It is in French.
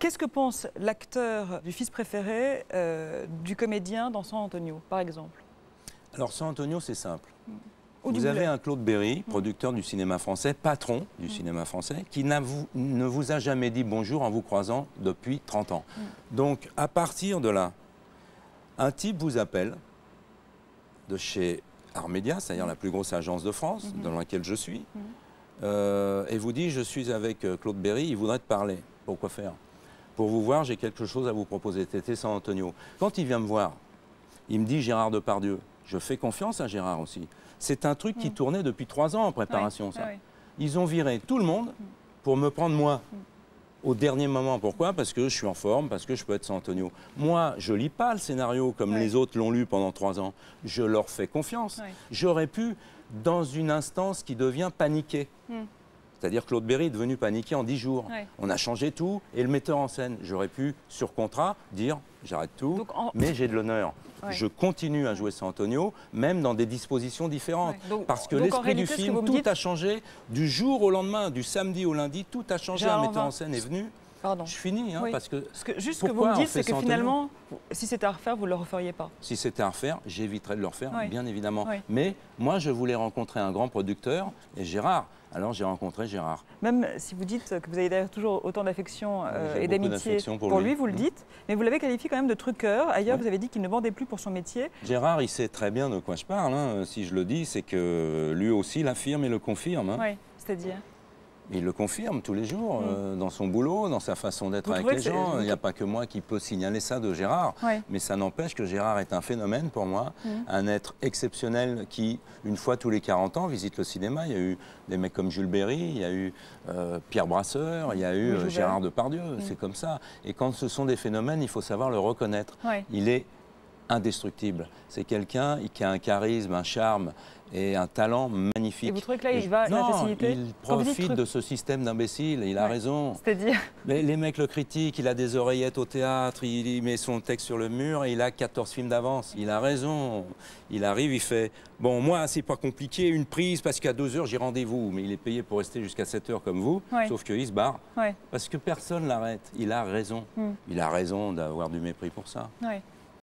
Qu'est-ce que pense l'acteur du fils préféré du comédien dans San Antonio, par exemple? Alors, San Antonio, c'est simple. Ou du Vous avez Boulet. un Claude Berry, producteur du cinéma français, patron du cinéma français, qui ne vous a jamais dit bonjour en vous croisant depuis 30 ans. Donc, à partir de là, un type vous appelle de chez Armédia, c'est-à-dire la plus grosse agence de France, dans laquelle je suis, et vous dit, je suis avec Claude Berry, il voudrait te parler. Pourquoi faire? Pour vous voir, j'ai quelque chose à vous proposer. Tété San Antonio. Quand il vient me voir, il me dit Gérard Depardieu. Je fais confiance à Gérard aussi. C'est un truc qui tournait depuis 3 ans en préparation, ça. Ils ont viré tout le monde pour me prendre moi. Au dernier moment. Pourquoi? Parce que je suis en forme, parce que je peux être San Antonio. Moi, je lis pas le scénario comme les autres l'ont lu pendant 3 ans. Je leur fais confiance. J'aurais pu, dans une instance qui devient paniquée. C'est-à-dire Claude Berry est devenu paniqué en 10 jours. On a changé tout et le metteur en scène. J'aurais pu, sur contrat, dire j'arrête tout, mais j'ai de l'honneur. Je continue à jouer San Antonio, même dans des dispositions différentes. Parce que l'esprit du film, tout a changé du jour au lendemain, du samedi au lundi, tout a changé. Un metteur en scène est venu. Pardon. Je finis, hein, parce que... Juste ce que vous me dites, c'est que finalement, si c'était à refaire, vous ne le referiez pas. Si c'était à refaire, j'éviterais de le refaire, bien évidemment. Mais moi, je voulais rencontrer un grand producteur, et Gérard. Alors j'ai rencontré Gérard. Même si vous dites que vous avez d'ailleurs toujours autant d'affection et d'amitié pour lui, vous le dites, mais vous l'avez qualifié quand même de truqueur. Ailleurs, vous avez dit qu'il ne vendait plus pour son métier. Gérard, il sait très bien de quoi je parle. Hein. Si je le dis, c'est que lui aussi l'affirme et le confirme. Hein. Oui, c'est-à-dire? Il le confirme tous les jours, dans son boulot, dans sa façon d'être avec les gens. Il n'y a pas que moi qui peux signaler ça de Gérard. Mais ça n'empêche que Gérard est un phénomène pour moi, un être exceptionnel qui, une fois tous les 40 ans, visite le cinéma. Il y a eu des mecs comme Jules Berry, il y a eu Pierre Brasseur, il y a eu Gérard Depardieu. C'est comme ça. Et quand ce sont des phénomènes, il faut savoir le reconnaître. Il est indestructible. C'est quelqu'un qui a un charisme, un charme et un talent magnifique. Et vous trouvez que là, il va à la facilité? Il profite de ce système d'imbéciles, il a raison. C'est-à-dire? Les mecs le critiquent, il a des oreillettes au théâtre, il met son texte sur le mur et il a 14 films d'avance. Il a raison. Il arrive, il fait « Bon, moi, c'est pas compliqué, une prise, parce qu'à 2 heures, j'ai rendez-vous. » Mais il est payé pour rester jusqu'à 7 heures comme vous, sauf qu'il se barre. Parce que personne l'arrête. Il a raison. Il a raison d'avoir du mépris pour ça.